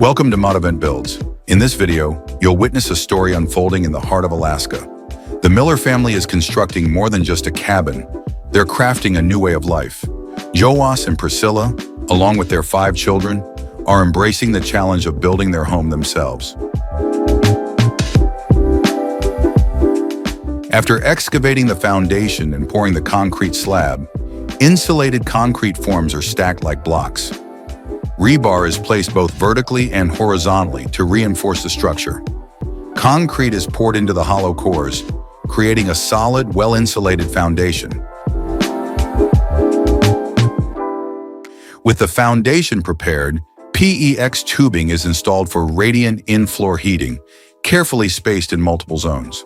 Welcome to Modivent Builds. In this video, you'll witness a story unfolding in the heart of Alaska. The Miller family is constructing more than just a cabin. They're crafting a new way of life. Joas and Priscilla, along with their 5 children, are embracing the challenge of building their home themselves. After excavating the foundation and pouring the concrete slab, insulated concrete forms are stacked like blocks. Rebar is placed both vertically and horizontally to reinforce the structure. Concrete is poured into the hollow cores, creating a solid, well-insulated foundation. With the foundation prepared, PEX tubing is installed for radiant in-floor heating, carefully spaced in multiple zones.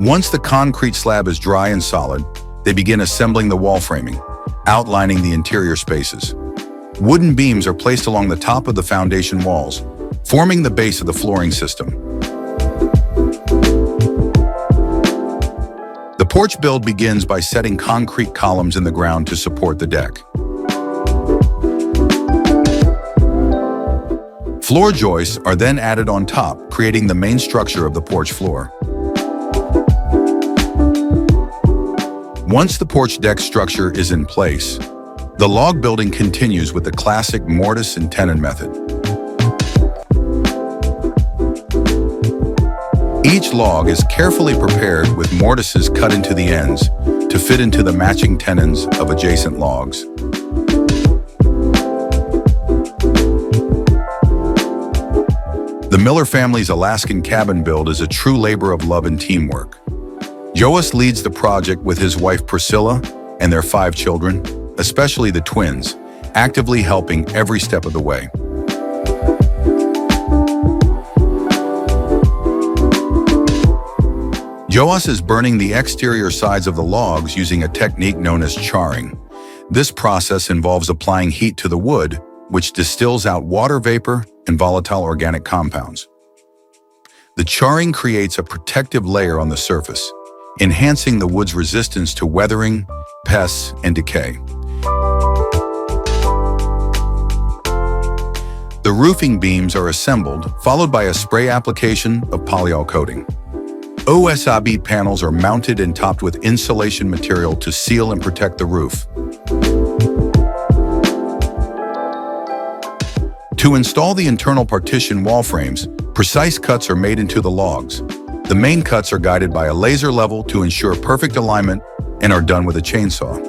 Once the concrete slab is dry and solid, they begin assembling the wall framing, outlining the interior spaces. Wooden beams are placed along the top of the foundation walls, forming the base of the flooring system. The porch build begins by setting concrete columns in the ground to support the deck. Floor joists are then added on top, creating the main structure of the porch floor. Once the porch deck structure is in place, the log building continues with the classic mortise and tenon method. Each log is carefully prepared with mortises cut into the ends to fit into the matching tenons of adjacent logs. The Miller family's Alaskan cabin build is a true labor of love and teamwork. Joas leads the project with his wife Priscilla and their 5 children, especially the twins, actively helping every step of the way. Joas is burning the exterior sides of the logs using a technique known as charring. This process involves applying heat to the wood, which distills out water vapor and volatile organic compounds. The charring creates a protective layer on the surface, enhancing the wood's resistance to weathering, pests, and decay. The roofing beams are assembled, followed by a spray application of polyol coating. OSB panels are mounted and topped with insulation material to seal and protect the roof. To install the internal partition wall frames, precise cuts are made into the logs. The main cuts are guided by a laser level to ensure perfect alignment and are done with a chainsaw.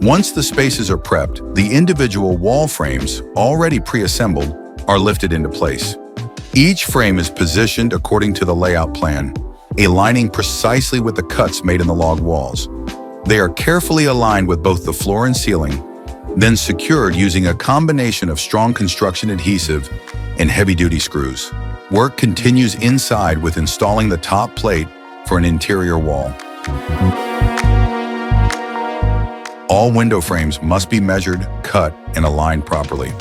Once the spaces are prepped, the individual wall frames, already pre-assembled, are lifted into place. Each frame is positioned according to the layout plan, aligning precisely with the cuts made in the log walls. They are carefully aligned with both the floor and ceiling, then secured using a combination of strong construction adhesive and heavy-duty screws. Work continues inside with installing the top plate for an interior wall. All window frames must be measured, cut, and aligned properly.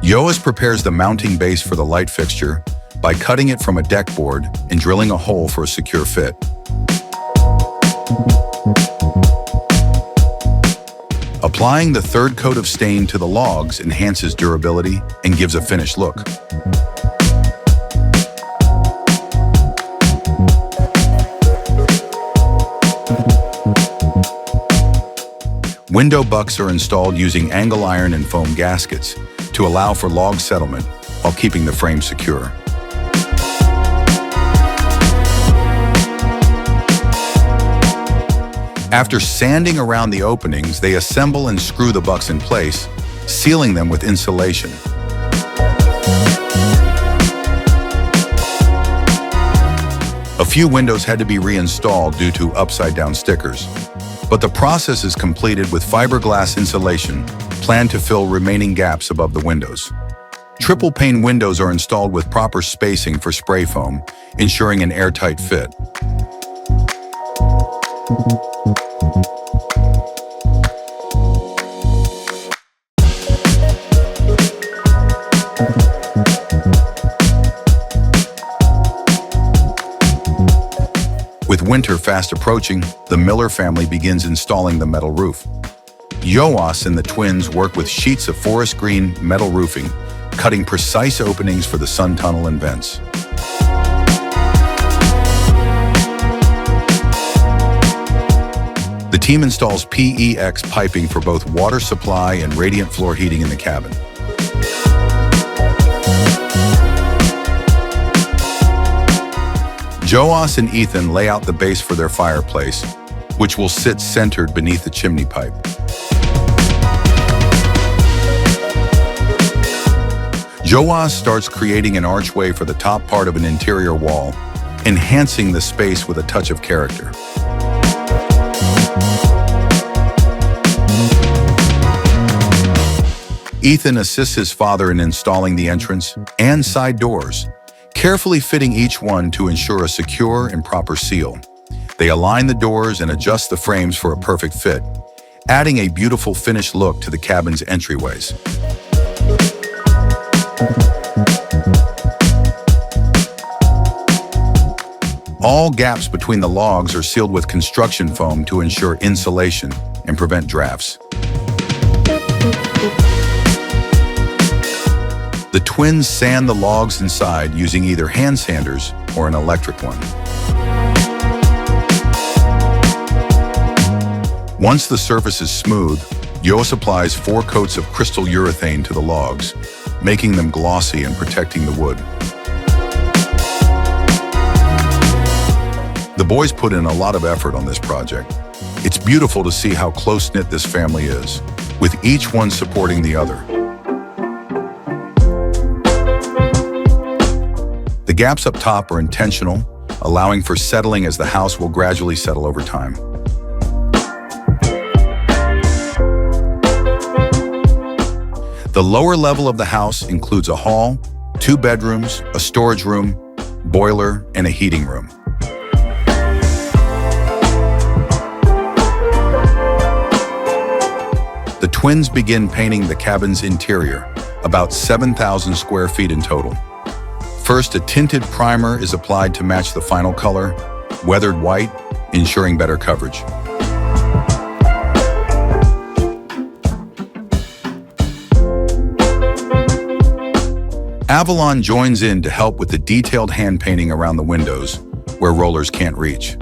Joas prepares the mounting base for the light fixture by cutting it from a deck board and drilling a hole for a secure fit. Applying the 3rd coat of stain to the logs enhances durability and gives a finished look. Window bucks are installed using angle iron and foam gaskets to allow for log settlement while keeping the frame secure. After sanding around the openings, they assemble and screw the bucks in place, sealing them with insulation. A few windows had to be reinstalled due to upside-down stickers, but the process is completed with fiberglass insulation planned to fill remaining gaps above the windows. Triple-pane windows are installed with proper spacing for spray foam, ensuring an airtight fit. winter fast approaching, the Miller family begins installing the metal roof. Joas and the twins work with sheets of forest green metal roofing, cutting precise openings for the sun tunnel and vents. The team installs PEX piping for both water supply and radiant floor heating in the cabin. Joas and Ethan lay out the base for their fireplace, which will sit centered beneath the chimney pipe. Joas starts creating an archway for the top part of an interior wall, enhancing the space with a touch of character. Ethan assists his father in installing the entrance and side doors, carefully fitting each one to ensure a secure and proper seal. They align the doors and adjust the frames for a perfect fit, adding a beautiful finished look to the cabin's entryways. All gaps between the logs are sealed with construction foam to ensure insulation and prevent drafts. The twins sand the logs inside using either hand sanders or an electric one. Once the surface is smooth, Joas applies 4 coats of crystal urethane to the logs, making them glossy and protecting the wood. The boys put in a lot of effort on this project. It's beautiful to see how close-knit this family is, with each one supporting the other. The gaps up top are intentional, allowing for settling as the house will gradually settle over time. The lower level of the house includes a hall, 2 bedrooms, a storage room, boiler, and a heating room. The twins begin painting the cabin's interior, about 7,000 square feet in total. First, a tinted primer is applied to match the final color, weathered white, ensuring better coverage. Avalon joins in to help with the detailed hand painting around the windows, where rollers can't reach.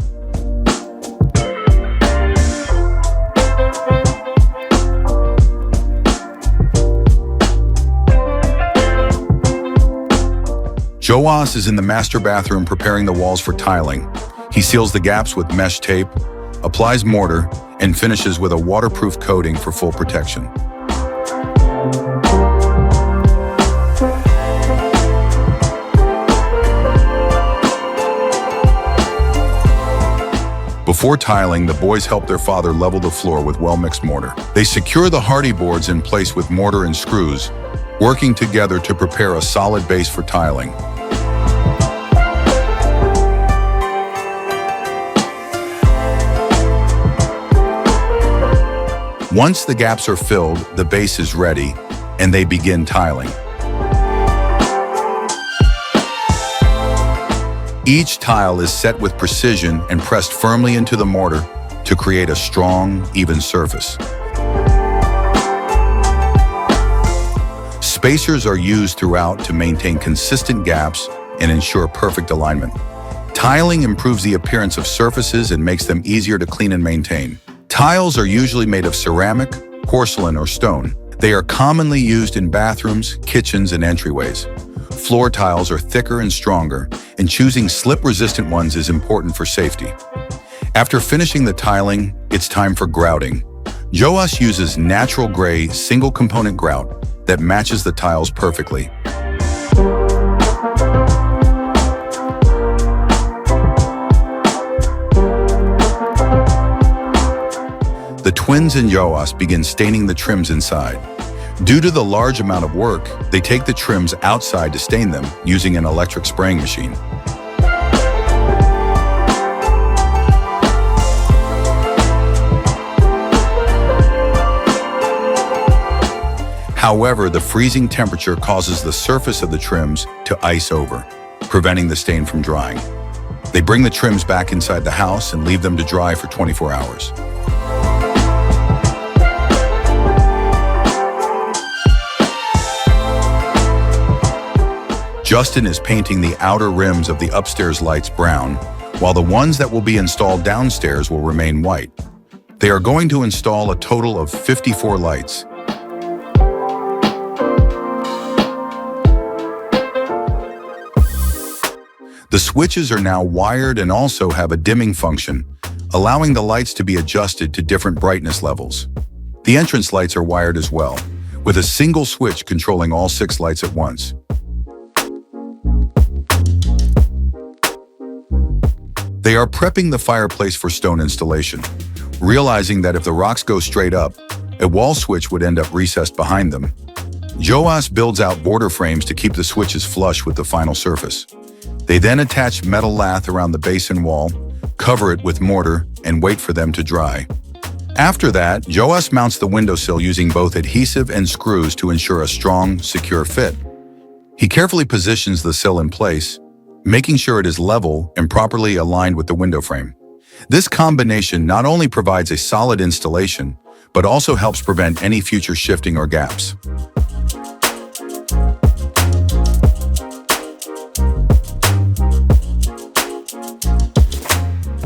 Joas is in the master bathroom preparing the walls for tiling. He seals the gaps with mesh tape, applies mortar, and finishes with a waterproof coating for full protection. Before tiling, the boys help their father level the floor with well-mixed mortar. They secure the hardy boards in place with mortar and screws, working together to prepare a solid base for tiling. Once the gaps are filled, the base is ready, and they begin tiling. Each tile is set with precision and pressed firmly into the mortar to create a strong, even surface. Spacers are used throughout to maintain consistent gaps and ensure perfect alignment. Tiling improves the appearance of surfaces and makes them easier to clean and maintain. Tiles are usually made of ceramic, porcelain, or stone. They are commonly used in bathrooms, kitchens, and entryways. Floor tiles are thicker and stronger, and choosing slip-resistant ones is important for safety. After finishing the tiling, it's time for grouting. Joas uses natural gray, single-component grout that matches the tiles perfectly. The twins and Joas begin staining the trims inside. Due to the large amount of work, they take the trims outside to stain them using an electric spraying machine. However, the freezing temperature causes the surface of the trims to ice over, preventing the stain from drying. They bring the trims back inside the house and leave them to dry for 24 hours. Justin is painting the outer rims of the upstairs lights brown, while the ones that will be installed downstairs will remain white. They are going to install a total of 54 lights. The switches are now wired and also have a dimming function, allowing the lights to be adjusted to different brightness levels. The entrance lights are wired as well, with a single switch controlling all 6 lights at once. They are prepping the fireplace for stone installation, realizing that if the rocks go straight up, a wall switch would end up recessed behind them. Joas builds out border frames to keep the switches flush with the final surface. They then attach metal lath around the basin wall, cover it with mortar, and wait for them to dry. After that, Joas mounts the windowsill using both adhesive and screws to ensure a strong, secure fit. He carefully positions the sill in place, making sure it is level and properly aligned with the window frame. This combination not only provides a solid installation, but also helps prevent any future shifting or gaps.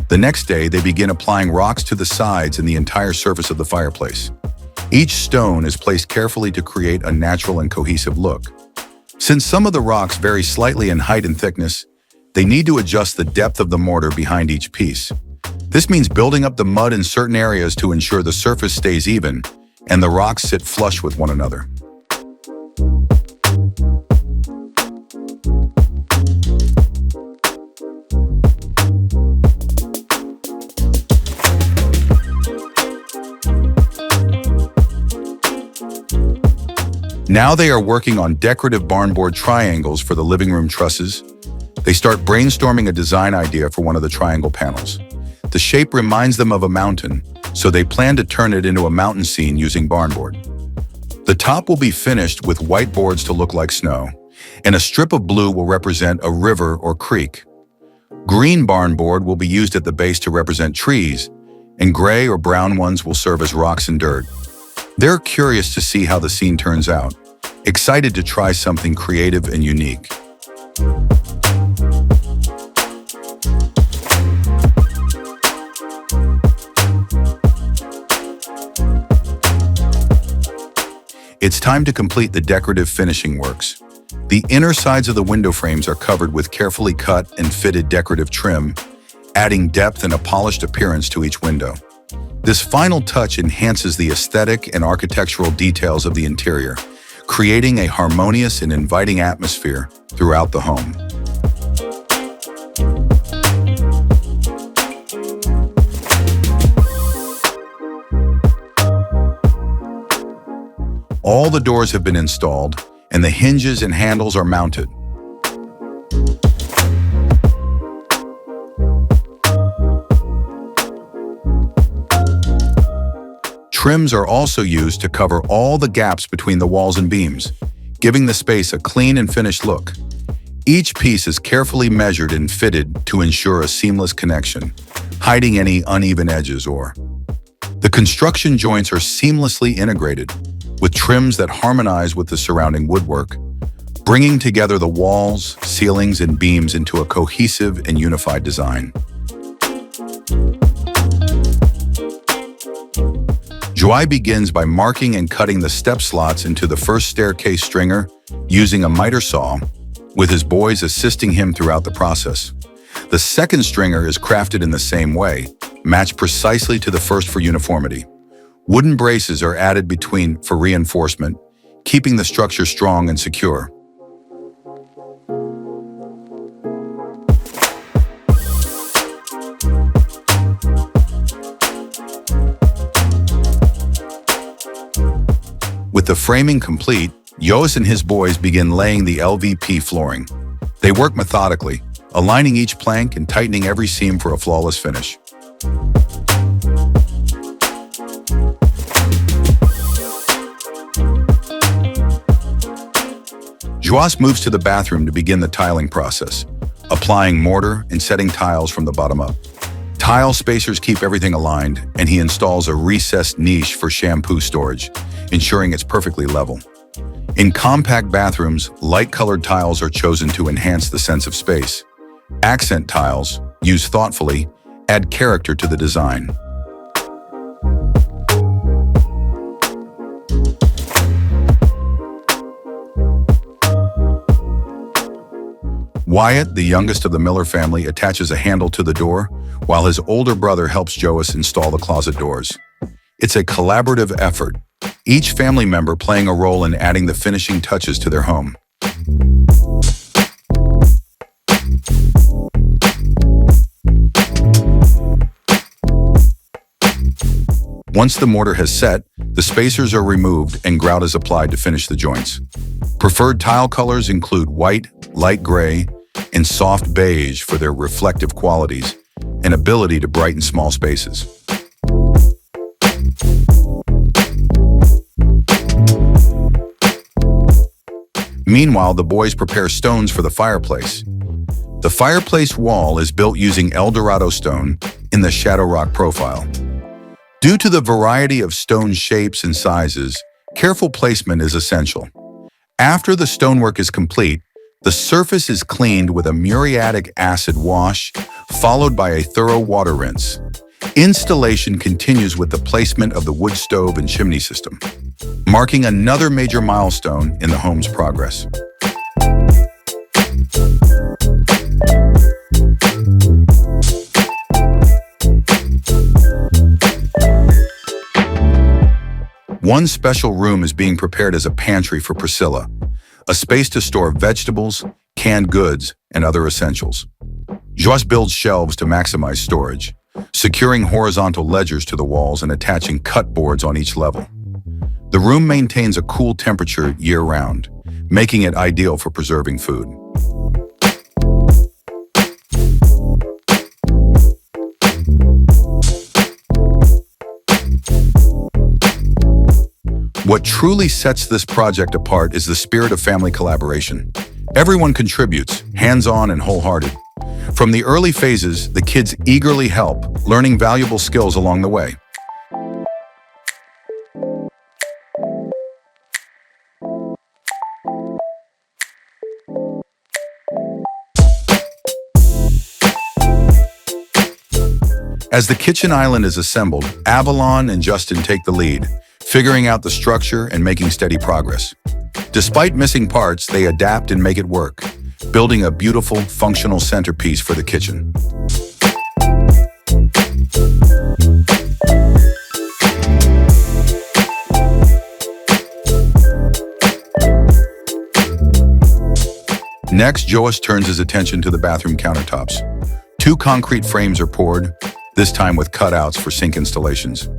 The next day, they begin applying rocks to the sides and the entire surface of the fireplace. Each stone is placed carefully to create a natural and cohesive look. Since some of the rocks vary slightly in height and thickness, they need to adjust the depth of the mortar behind each piece. This means building up the mud in certain areas to ensure the surface stays even and the rocks sit flush with one another. Now they are working on decorative barnboard triangles for the living room trusses. They start brainstorming a design idea for one of the triangle panels. The shape reminds them of a mountain, so they plan to turn it into a mountain scene using barnboard. The top will be finished with white boards to look like snow, and a strip of blue will represent a river or creek. Green barnboard will be used at the base to represent trees, and gray or brown ones will serve as rocks and dirt. They're curious to see how the scene turns out, excited to try something creative and unique. It's time to complete the decorative finishing works. The inner sides of the window frames are covered with carefully cut and fitted decorative trim, adding depth and a polished appearance to each window. This final touch enhances the aesthetic and architectural details of the interior, creating a harmonious and inviting atmosphere throughout the home. All the doors have been installed, and the hinges and handles are mounted. Trims are also used to cover all the gaps between the walls and beams, giving the space a clean and finished look. Each piece is carefully measured and fitted to ensure a seamless connection, hiding any uneven edges or. The construction joints are seamlessly integrated, with trims that harmonize with the surrounding woodwork, bringing together the walls, ceilings, and beams into a cohesive and unified design. Joy begins by marking and cutting the step slots into the first staircase stringer using a miter saw, with his boys assisting him throughout the process. The second stringer is crafted in the same way, matched precisely to the first for uniformity. Wooden braces are added between for reinforcement, keeping the structure strong and secure. With the framing complete, Yoas and his boys begin laying the LVP flooring. They work methodically, aligning each plank and tightening every seam for a flawless finish. Joas moves to the bathroom to begin the tiling process. applying mortar and setting tiles from the bottom up. Tile spacers keep everything aligned, and he installs a recessed niche for shampoo storage, ensuring it's perfectly level. In compact bathrooms, light-colored tiles are chosen to enhance the sense of space. Accent tiles, used thoughtfully, add character to the design. Wyatt, the youngest of the Miller family, attaches a handle to the door, while his older brother helps Joas install the closet doors. It's a collaborative effort, each family member playing a role in adding the finishing touches to their home. Once the mortar has set, the spacers are removed and grout is applied to finish the joints. Preferred tile colors include white, light gray, and soft beige for their reflective qualities and ability to brighten small spaces. Meanwhile, the boys prepare stones for the fireplace. The fireplace wall is built using El Dorado stone in the shadow rock profile. Due to the variety of stone shapes and sizes, careful placement is essential. After the stonework is complete, the surface is cleaned with a muriatic acid wash, followed by a thorough water rinse. Installation continues with the placement of the wood stove and chimney system, marking another major milestone in the home's progress. One special room is being prepared as a pantry for Priscilla, a space to store vegetables, canned goods, and other essentials. Joas builds shelves to maximize storage, securing horizontal ledgers to the walls and attaching cut boards on each level. The room maintains a cool temperature year-round, making it ideal for preserving food. What truly sets this project apart is the spirit of family collaboration. Everyone contributes, hands-on and wholehearted. From the early phases, the kids eagerly help, learning valuable skills along the way. As the kitchen island is assembled, Avalon and Justin take the lead, figuring out the structure and making steady progress. Despite missing parts, they adapt and make it work, building a beautiful, functional centerpiece for the kitchen. Next, Joas turns his attention to the bathroom countertops. 2 concrete frames are poured, this time with cutouts for sink installations.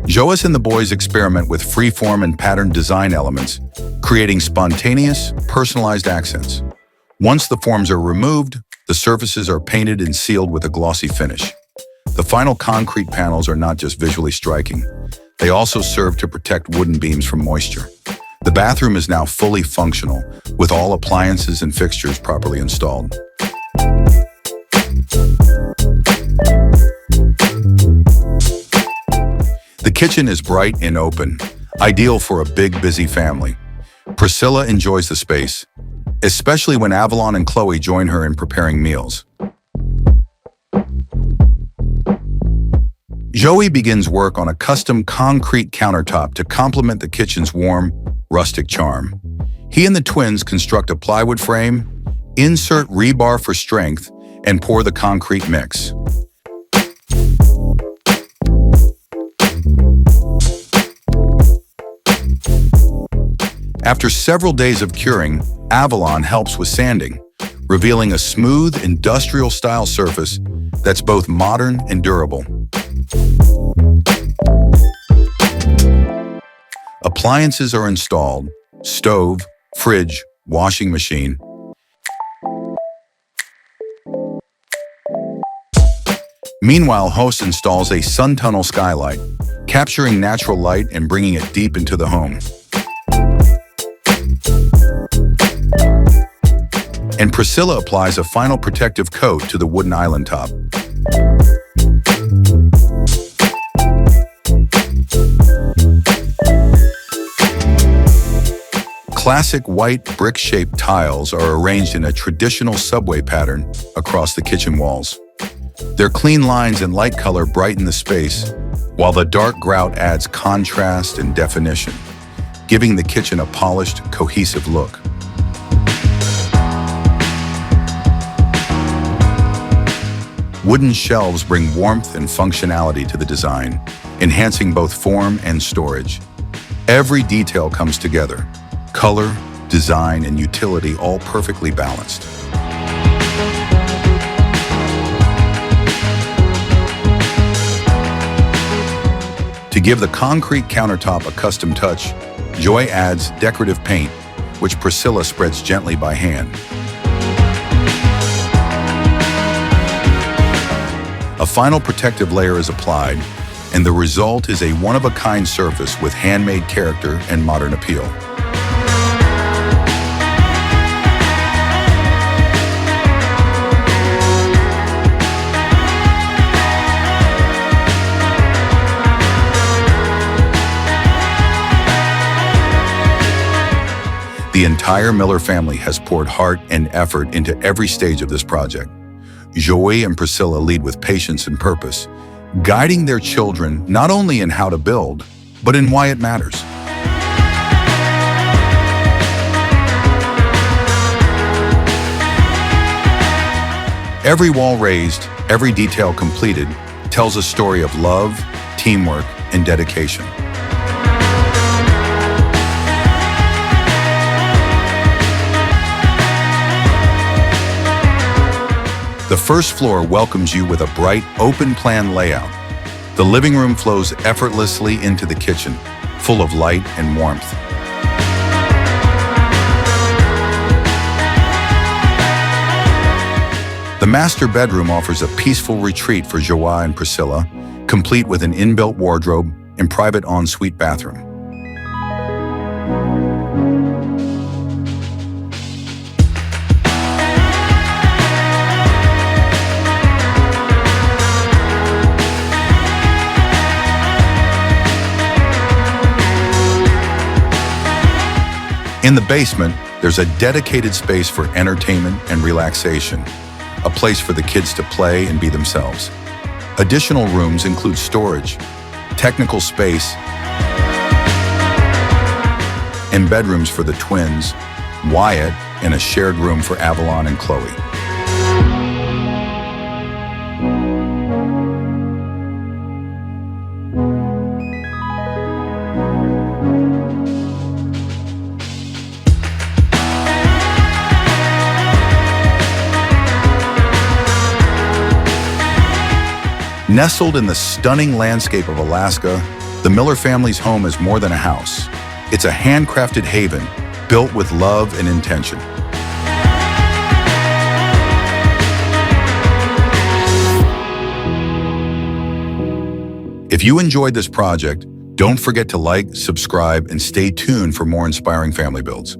Joas and the boys experiment with freeform and patterned design elements, creating spontaneous, personalized accents. Once the forms are removed, the surfaces are painted and sealed with a glossy finish. The final concrete panels are not just visually striking, they also serve to protect wooden beams from moisture. The bathroom is now fully functional, with all appliances and fixtures properly installed. The kitchen is bright and open, ideal for a big, busy family. Priscilla enjoys the space, especially when Avalon and Chloe join her in preparing meals. Joey begins work on a custom concrete countertop to complement the kitchen's warm, rustic charm. He and the twins construct a plywood frame, insert rebar for strength, and pour the concrete mix. After several days of curing, Avalon helps with sanding, revealing a smooth, industrial-style surface that's both modern and durable. Appliances are installed: stove, fridge, washing machine. Meanwhile, host installs a sun tunnel skylight, capturing natural light and bringing it deep into the home. and Priscilla applies a final protective coat to the wooden island top. Classic white brick-shaped tiles are arranged in a traditional subway pattern across the kitchen walls. Their clean lines and light color brighten the space, while the dark grout adds contrast and definition, giving the kitchen a polished, cohesive look. Wooden shelves bring warmth and functionality to the design, enhancing both form and storage. Every detail comes together. Color, design, and utility all perfectly balanced. To give the concrete countertop a custom touch, Joy adds decorative paint, which Priscilla spreads gently by hand. A final protective layer is applied, and the result is a one-of-a-kind surface with handmade character and modern appeal. The entire Miller family has poured heart and effort into every stage of this project. Joy and Priscilla lead with patience and purpose, guiding their children not only in how to build, but in why it matters. Every wall raised, every detail completed, tells a story of love, teamwork, and dedication. The first floor welcomes you with a bright, open-plan layout. The living room flows effortlessly into the kitchen, full of light and warmth. The master bedroom offers a peaceful retreat for Joie and Priscilla, complete with an inbuilt wardrobe and private ensuite bathroom. In the basement, there's a dedicated space for entertainment and relaxation, a place for the kids to play and be themselves. Additional rooms include storage, technical space, and bedrooms for the twins, Wyatt, and a shared room for Avalon and Chloe. Nestled in the stunning landscape of Alaska, the Miller family's home is more than a house. It's a handcrafted haven built with love and intention. If you enjoyed this project, don't forget to like, subscribe, and stay tuned for more inspiring family builds.